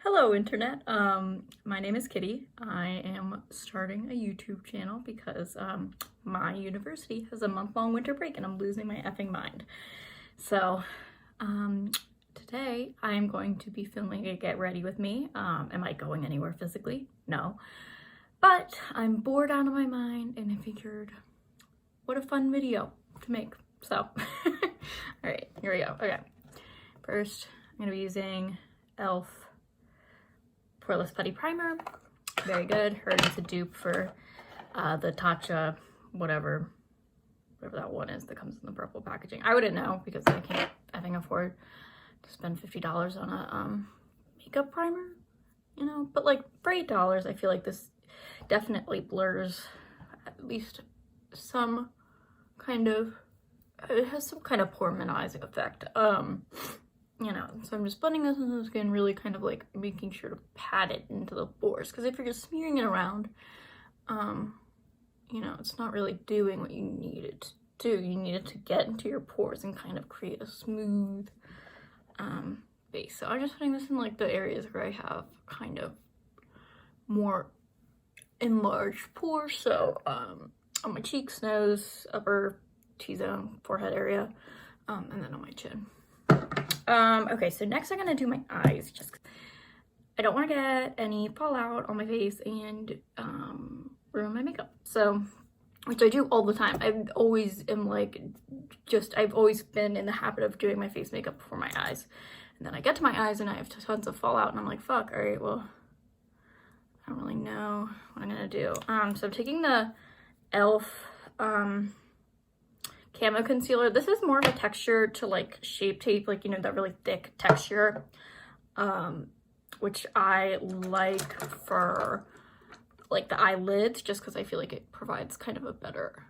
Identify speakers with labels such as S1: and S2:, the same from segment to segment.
S1: Hello internet, my name is Kitty. I am starting a YouTube channel because my university has a month-long winter break and I'm losing my effing mind. So today I'm going to be filming a Get Ready With Me. Am I going anywhere physically? No. But I'm bored out of my mind and I figured what a fun video to make. So, alright, here we go. Okay, first I'm going to be using e.l.f. poreless putty primer. Very good. Heard it's a dupe for the Tatcha whatever that one is that comes in the purple packaging. I wouldn't know because I can't afford to spend $50 on a makeup primer, you know, but like for $8 I feel like this definitely blurs at least some kind of, it has some kind of pore minimizing effect. You know, so I'm just blending this into the skin, really kind of like making sure to pat it into the pores, because if you're just smearing it around, you know, it's not really doing what you need it to do. You need it to get into your pores and kind of create a smooth base. So I'm just putting this in like the areas where I have kind of more enlarged pores. So on my cheeks, nose, upper T-zone, forehead area, and then on my chin. Okay, so next I'm gonna do my eyes, just I don't want to get any fallout on my face and ruin my makeup. So, which I do all the time. I've always am like, I've always been in the habit of doing my face makeup before my eyes. And then I get to my eyes and I have tons of fallout and I'm like, fuck, all right, well, I don't really know what I'm gonna do. So I'm taking the e.l.f. Camo concealer. This is more of a texture to like Shape Tape, like, you know, that really thick texture, which I like for like the eyelids, just because I feel like it provides kind of a better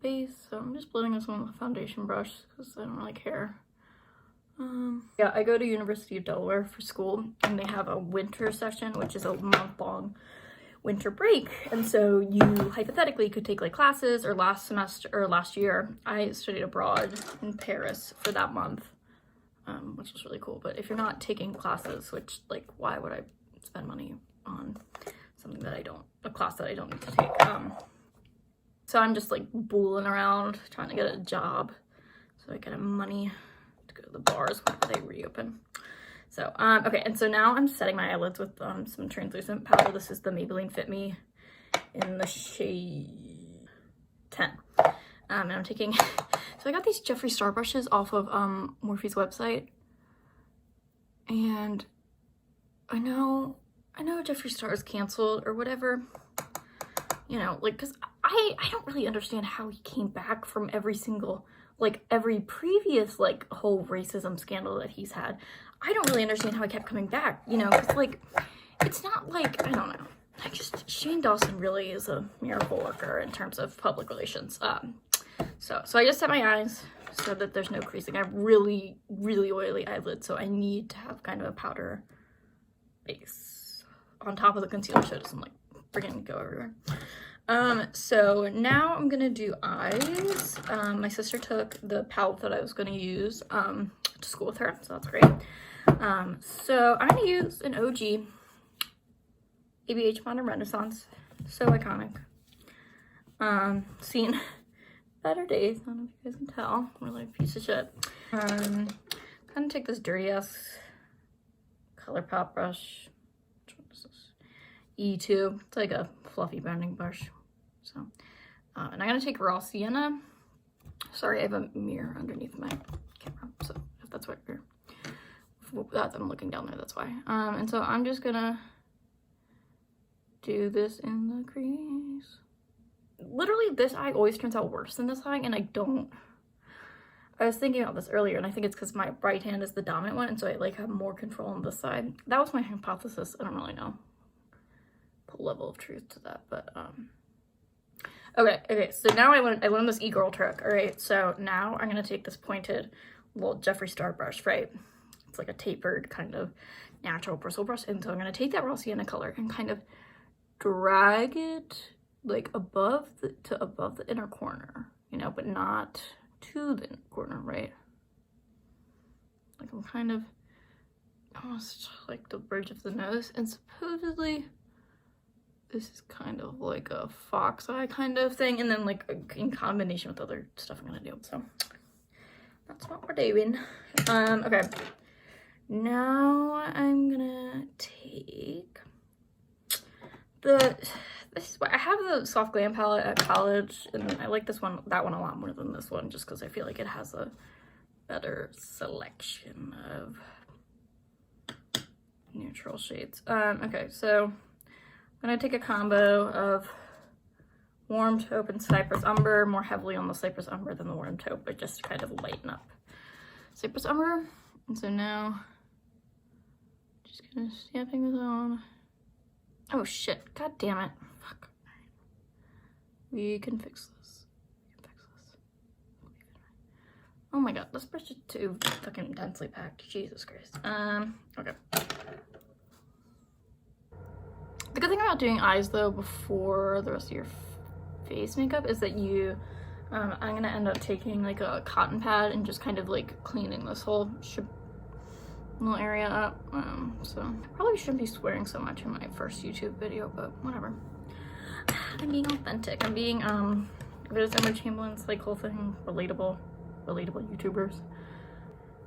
S1: base. So I'm just blending this one with a foundation brush because I don't really care. Yeah, I go to University of Delaware for school and they have a winter session, which is a month-long winter break, and so you hypothetically could take like classes, or last year I studied abroad in Paris for that month, which was really cool. But if you're not taking classes, which like why would I spend money on something that a class that I don't need to take? So I'm just like booling around trying to get a job so I can have money to go to the bars whenever they reopen. So, okay, and so now I'm setting my eyelids with some translucent powder. This is the Maybelline Fit Me in the shade 10. And I'm taking, so I got these Jeffree Star brushes off of Morphe's website. And I know Jeffree Star is canceled or whatever, you know, like, because I don't really understand how he came back from every previous like whole racism scandal that he's had. I don't really understand how he kept coming back, you know, because like it's not like, I don't know, Shane Dawson really is a miracle worker in terms of public relations. So I just set my eyes so that there's no creasing. I have really oily eyelids, so I need to have kind of a powder base on top of the concealer so it doesn't like freaking go everywhere. So now I'm gonna do eyes. My sister took the palette that I was gonna use to school with her, so that's great. So I'm gonna use an OG ABH Modern Renaissance, so iconic. Seen better days, I don't know if you guys can tell, I'm really a piece of shit. Gonna take this dirty ass colourpop brush. Which one is this? E2, it's like a fluffy blending brush. So, and I'm gonna take raw sienna. Sorry, I have a mirror underneath my camera, so if that's what you're, I'm looking down there, that's why. And so I'm just gonna do this in the crease. Literally, this eye always turns out worse than this eye, and I was thinking about this earlier, and I think it's because my right hand is the dominant one, and so I like have more control on this side. That was my hypothesis. I don't really know the level of truth to that, but okay, so now I learned this e-girl trick. All right, so now I'm gonna take this pointed little Jeffree Star brush, right? It's like a tapered kind of natural bristle brush, and so I'm gonna take that raw sienna color and kind of drag it like above the inner corner, you know, but not to the inner corner, right? Like I'm kind of almost like the bridge of the nose, and supposedly this is kind of like a fox eye kind of thing, and then like in combination with other stuff I'm gonna do. So that's what we're doing. Okay, now I'm gonna take this is what I have, the soft glam palette at college, and I like that one a lot more than this one, just because I feel like it has a better selection of neutral shades. Okay, so I'm gonna take a combo of warm taupe and cypress umber, more heavily on the cypress umber than the warm taupe, but just to kind of lighten up cypress umber. And so now, just kind of stamping this on. Oh shit, god damn it. Fuck. We can fix this. Oh my god, this brush is too fucking densely packed. Jesus Christ. Okay. The good thing about doing eyes though before the rest of your face makeup is that you, I'm gonna end up taking like a cotton pad and just kind of like cleaning this whole little area up. So I probably shouldn't be swearing so much in my first YouTube video, but whatever. I'm being authentic. I'm being, if it is Emma Chamberlain's like whole thing, relatable YouTubers.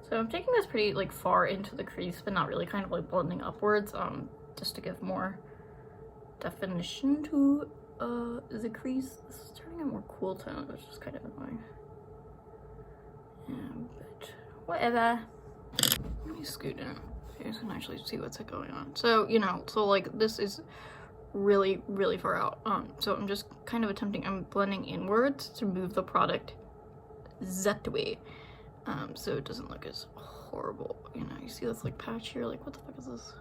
S1: So I'm taking this pretty like far into the crease, but not really, kind of like blending upwards, just to give more definition to the crease. This is turning a more cool tone, which is kind of annoying. Yeah, but whatever. Let me scoot in so you can actually see what's going on. So, you know, so like this is really, really far out. So I'm just kind of attempting, I'm blending inwards to move the product that way. So it doesn't look as horrible. You know, you see this like patch here, like what the fuck is this?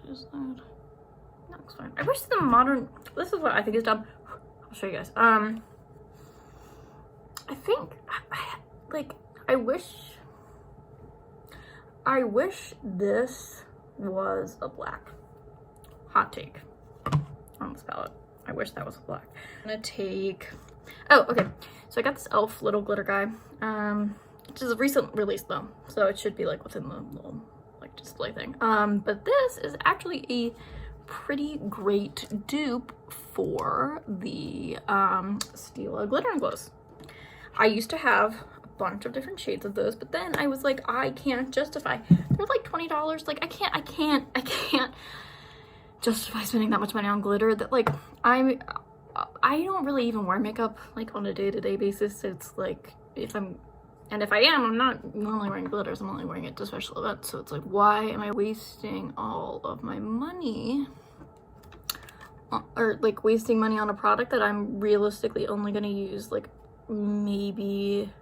S1: What is that? That looks fine. I wish the modern, this is what I think is dumb. I'll show you guys. I think, like, I wish this was a black. Hot take on this palette. I wish that was a black. I'm gonna take, oh, okay. So I got this e.l.f. little glitter guy, which is a recent release though. So it should be like within the little like display thing. But this is actually a pretty great dupe for the Stila Glitter and Glows. I used to have a bunch of different shades of those, but then I was like, I can't justify. They're like $20. Like I can't justify spending that much money on glitter. That like I don't really even wear makeup like on a day-to-day basis. It's like if I am, I'm not normally wearing glitters. I'm only wearing it to special events. So it's like, why am I wasting all of my money, or like wasting money on a product that I'm realistically only going to use like maybe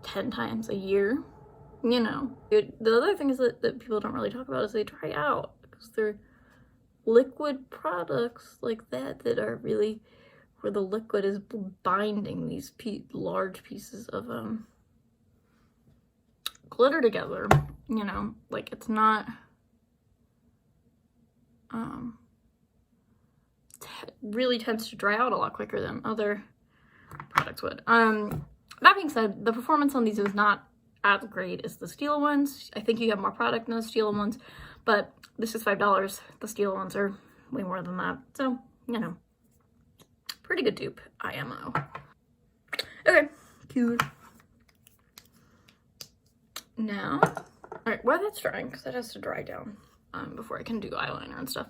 S1: 10 times a year? You know, the other thing is that people don't really talk about is they dry out, because they're liquid products like that are really where the liquid is binding these large pieces of glitter together. You know, like it's not really tends to dry out a lot quicker than other products would. That being said, the performance on these is not as great as the Stila ones. I think you have more product in the Stila ones, but this is $5. The Stila ones are way more than that. So, you know, pretty good dupe, IMO. Okay, cute. Now, all right, while that's drying, because that has to dry down before I can do eyeliner and stuff,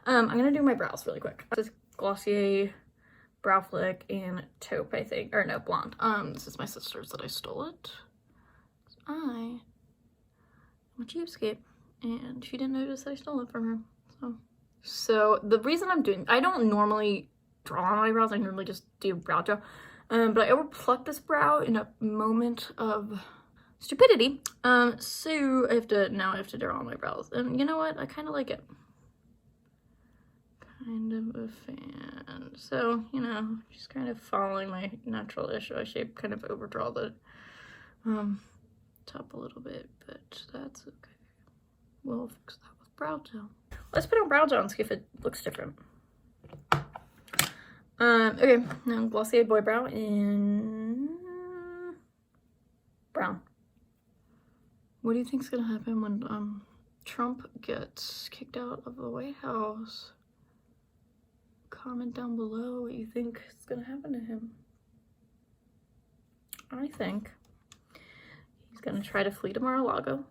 S1: I'm gonna do my brows really quick. This is Glossier Brow Flick in taupe, I think, or no, blonde. This is my sister's that I stole it. I am a cheapskate, and she didn't notice I stole it from her. So the reason I don't normally draw on my brows. I normally just do brow gel, but I overplucked this brow in a moment of stupidity. So now I have to draw on my brows, and you know what? I kind of like it. Kind of a fan. So, you know, just kind of following my natural-ish eye shape, kind of overdraw the top a little bit, but that's okay. We'll fix that with brow gel. Let's put on brow gel and see if it looks different. Okay, now Glossier Boy Brow in brown. What do you think's gonna happen when Trump gets kicked out of the White House? Comment down below what you think is gonna happen to him. I think he's gonna try to flee to Mar-a-Lago.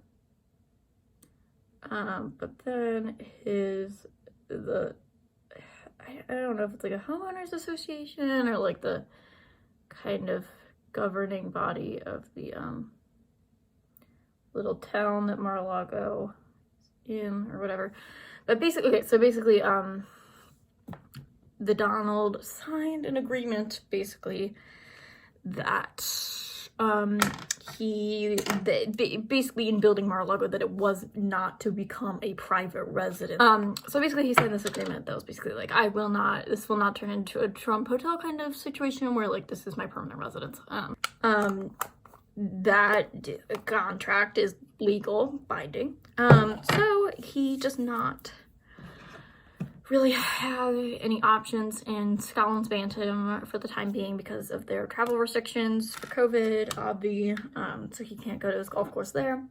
S1: But then I don't know if it's like a homeowners association or like the kind of governing body of the little town that Mar-a-Lago is in or whatever. But basically, okay, so basically the Donald signed an agreement basically that basically in building Mar-a-Lago that it was not to become a private residence. So basically he signed this agreement that was basically like, this will not turn into a Trump hotel kind of situation where like this is my permanent residence. That contract is legal, binding. So he does not really have any options, and Scotland's banned him for the time being because of their travel restrictions for COVID, so he can't go to his golf course there.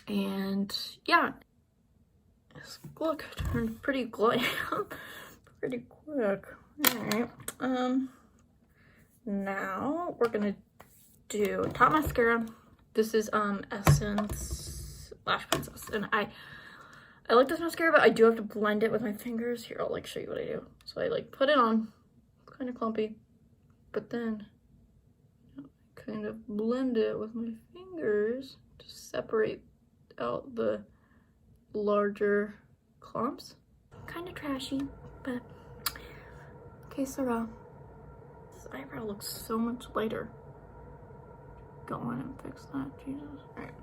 S1: And yeah, his look turned pretty glam pretty quick. All right, now we're gonna do top mascara. This is Essence Lash Princess, and I like this mascara, but I do have to blend it with my fingers. Here, I'll like show you what I do. So I like put it on, kind of clumpy, but then kind of blend it with my fingers to separate out the larger clumps. Kind of trashy, but que sera. This eyebrow looks so much lighter. Go on and fix that, Jesus. All right.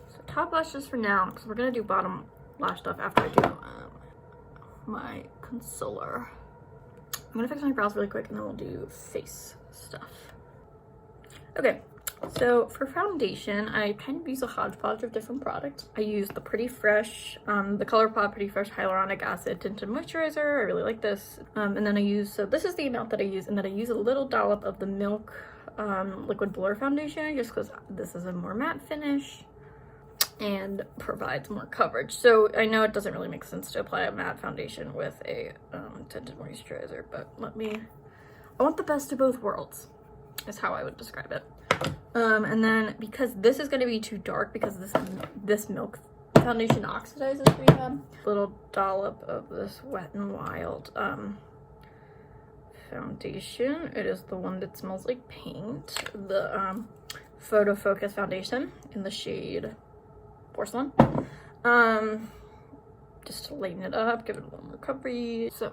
S1: So top lashes for now, because we're gonna do bottom lash stuff after I do my concealer. I'm gonna fix my brows really quick and then we'll do face stuff. Okay, so for foundation, I kind of use a hodgepodge of different products. I use the Pretty Fresh, the ColourPop Pretty Fresh Hyaluronic Acid Tinted Moisturizer. I really like this. And then I use, so this is the amount that I use, and then I use a little dollop of the Milk Liquid Blur Foundation, just because this is a more matte finish and provides more coverage. So I know it doesn't really make sense to apply a matte foundation with a tinted moisturizer, but I want the best of both worlds, is how I would describe it. And then because this is going to be too dark, because this Milk foundation oxidizes pretty bad, a little dollop of this Wet n Wild foundation. It is the one that smells like paint, the Photo Focus foundation in the shade Porcelain, just to lighten it up, give it a little more recovery. So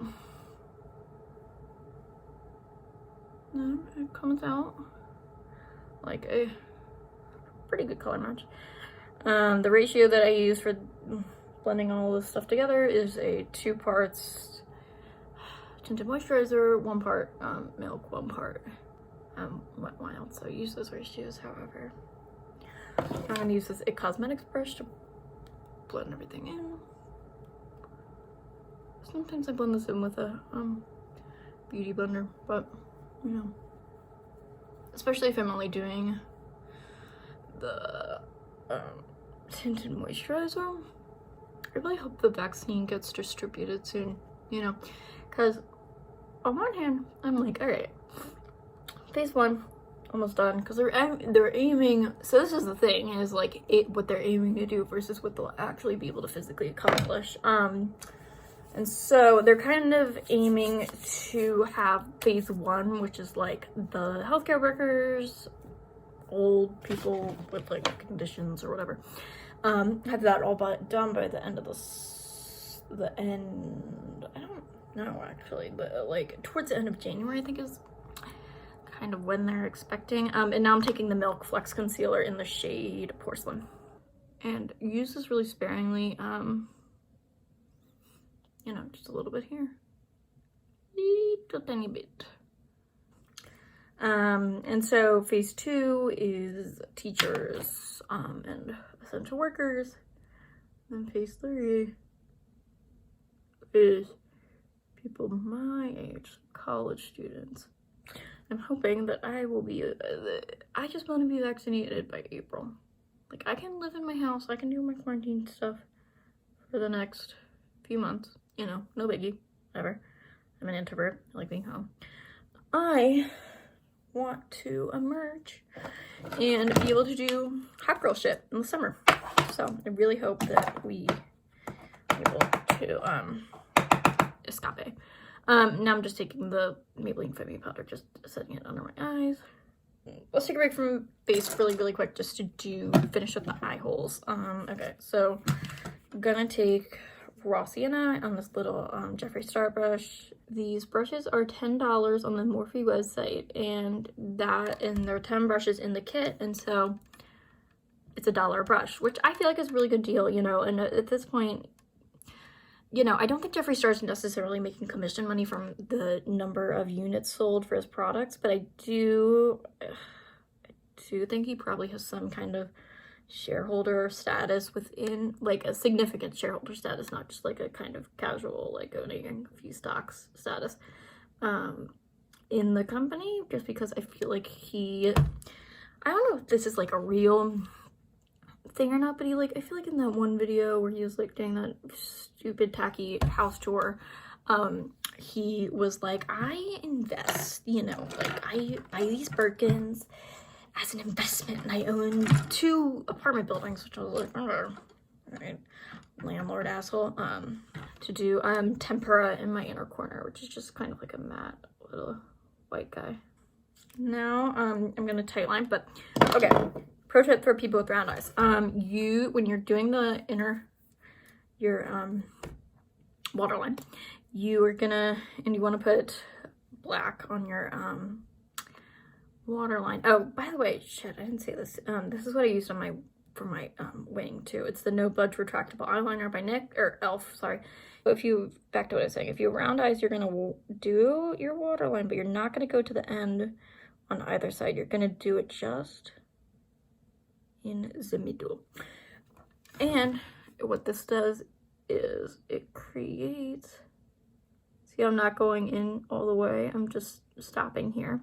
S1: it comes out like a pretty good color match. The ratio that I use for blending all this stuff together is a 2 parts tinted moisturizer, 1 part Milk, 1 part Wet n Wild. So I use those ratios. However, I'm gonna use this cosmetics brush to blend everything in. Sometimes I blend this in with a beauty blender, but you know, especially if I'm only doing the tinted moisturizer, I really hope the vaccine gets distributed soon, you know, because on one hand I'm like, all right, phase 1 almost done, because they're aiming, so this is the thing, is like what they're aiming to do versus what they'll actually be able to physically accomplish. And so they're kind of aiming to have phase 1, which is like the healthcare workers, old people with like conditions or whatever, have that all done by the end of the end, I don't know actually, but like towards the end of January I think is kind of when they're expecting. And now I'm taking the Milk Flex Concealer in the shade Porcelain, and use this really sparingly. You know, just a little bit here, little tiny bit. And so phase 2 is teachers and essential workers, and then phase 3 is people my age, college students. I'm hoping that I will be, I just want to be vaccinated by April. Like, I can live in my house, I can do my quarantine stuff for the next few months, you know, no biggie, whatever. I'm an introvert, I like being home. I want to emerge and be able to do hot girl shit in the summer. So I really hope that we are able to escape. Now I'm just taking the Maybelline Femme powder, just setting it under my eyes. Let's take a break from face really quick just to finish up the eye holes. Okay, so I'm gonna take Rossi and I on this little Jeffree Star brush. These brushes are $10 on the Morphe website, and there are 10 brushes in the kit, and so it's $1 a brush, which I feel like is a really good deal, you know. And at this point, you know, I don't think Jeffree Star is necessarily making commission money from the number of units sold for his products, but I do think he probably has some kind of shareholder status within, like a significant shareholder status, not just like a kind of casual, like owning a few stocks status in the company, just because I feel like I don't know if this is like a real thing or not, but I feel like in that one video where he was like doing that stupid tacky house tour, he was like, I invest, you know, like I buy these Birkins as an investment, and I own 2 apartment buildings, which I was like, oh, right, landlord asshole. To do tempera in my inner corner, which is just kind of like a matte little white guy. Now I'm gonna tight line, but okay. Pro tip for people with round eyes. When you're doing your waterline, you want to put black on your waterline. Oh, by the way, shit, I didn't say this. This is what I used on for my wing too. It's the No Budge Retractable Eyeliner by Elf, sorry. Back to what I was saying, if you have round eyes, you're gonna do your waterline, but you're not gonna go to the end on either side. You're gonna do it just in the middle. And what this does is it creates, see, I'm not going in all the way, I'm just stopping here.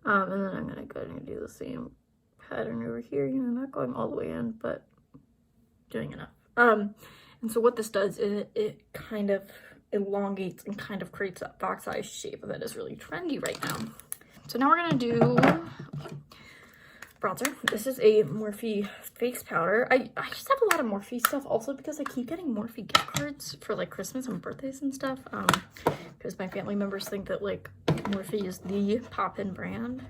S1: And then I'm gonna go and do the same pattern over here, you know, not going all the way in, but doing enough. And so what this does is it kind of elongates and kind of creates that box eye shape that is really trendy right now. So now we're gonna do bronzer. This is a Morphe face powder. I just have a lot of Morphe stuff also because I keep getting Morphe gift cards for like Christmas and birthdays and stuff. Because my family members think that like Morphe is the pop-in brand.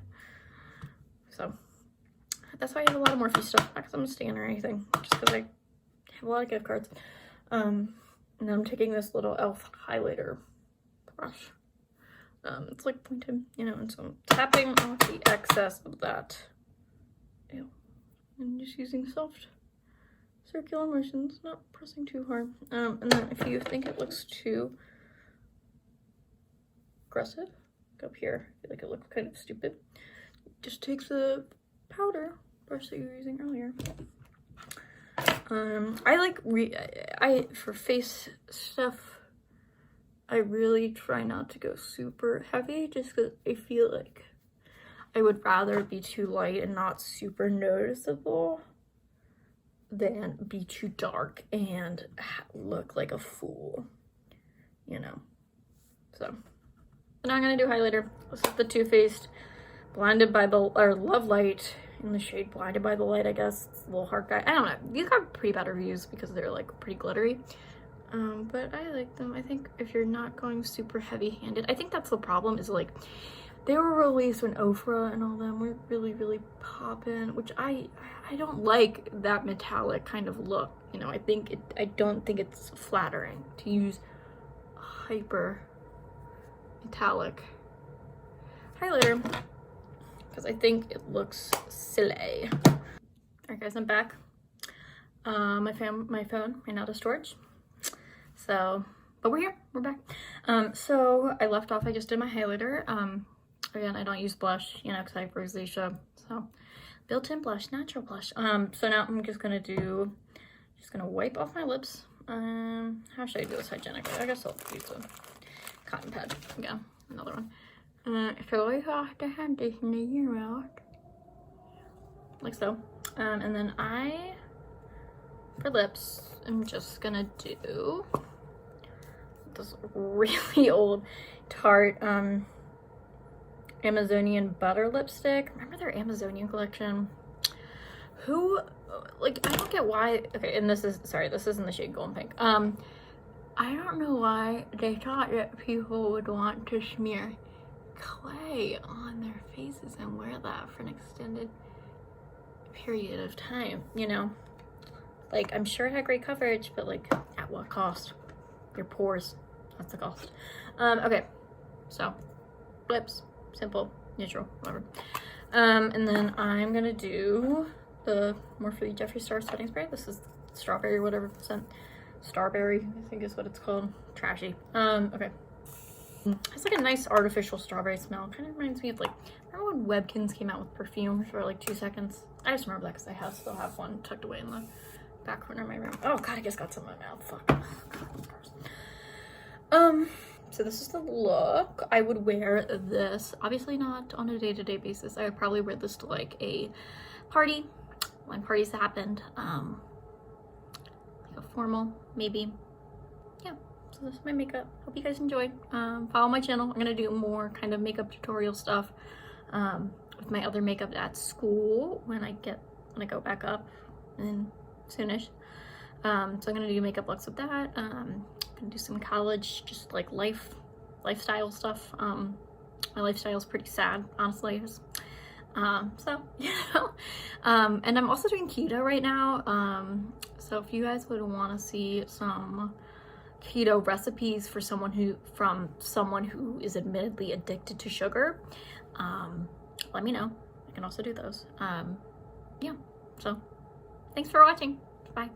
S1: So that's why I have a lot of Morphe stuff, not because I'm a stan or anything, just because I have a lot of gift cards. And I'm taking this little Elf highlighter brush. It's like pointed, you know, and so I'm tapping off the excess of that. Ew. And just using soft circular motions, not pressing too hard. And then if you think it looks too aggressive, like up here, I feel like it looks kind of stupid, just take the powder brush that you were using earlier. For face stuff, I really try not to go super heavy, just because I feel like I would rather be too light and not super noticeable than be too dark and look like a fool, you know. So now I'm gonna do highlighter. This is the Too Faced Blinded by the Love Light in the shade Blinded by the Light, I guess. It's a little heart guy. I don't know. These got pretty bad reviews because they're like pretty glittery. But I like them. I think if you're not going super heavy-handed, I think that's the problem, is like they were released when Ofra and all them were really poppin', which I don't like that metallic kind of look, you know. I don't think it's flattering to use hyper metallic highlighter because I think it looks silly. All right, guys, I'm back. My phone ran out of storage. So, but we're here, we're back. So I left off, I just did my highlighter. Again, I don't use blush, you know, because I have rosacea. So, built-in blush, natural blush. So now I'm just gonna wipe off my lips. How should I do this hygienically? I guess I'll use a cotton pad. Yeah, another one. So I have to have this in the year out. Like so. And then for lips, I'm just gonna do this really old Tarte Amazonian butter lipstick. Remember their Amazonian collection? Who, like, I don't get why, okay, and this is in the shade Golden Pink. I don't know why they thought that people would want to smear clay on their faces and wear that for an extended period of time, you know? Like, I'm sure it had great coverage, but like, at what cost? Your pores, that's the cost. Okay, so, lips, simple, neutral, whatever. And then I'm gonna do the Morphe Jeffree Star setting spray. This is strawberry, whatever scent. Starberry, I think is what it's called. Trashy. Okay. It's like a nice artificial strawberry smell. Kind of reminds me of like, remember when Webkins came out with perfume for like 2 seconds? I just remember that because I still have one tucked away in the back corner of my room. Oh god, I just got some in my mouth. Fuck. Oh, god, gross. So this is the look. I would wear this, obviously not on a day-to-day basis. I would probably wear this to like a party when parties happened. Like a formal, maybe. Yeah, so this is my makeup. Hope you guys enjoyed. Follow my channel. I'm gonna do more kind of makeup tutorial stuff with my other makeup at school when I go back up and soonish. So I'm gonna do makeup looks with that. I'm gonna do some college, just like lifestyle stuff. My lifestyle is pretty sad, honestly. So, you know, and I'm also doing keto right now. So if you guys would want to see some keto recipes for someone who is admittedly addicted to sugar, let me know. I can also do those. Yeah, so thanks for watching. Bye.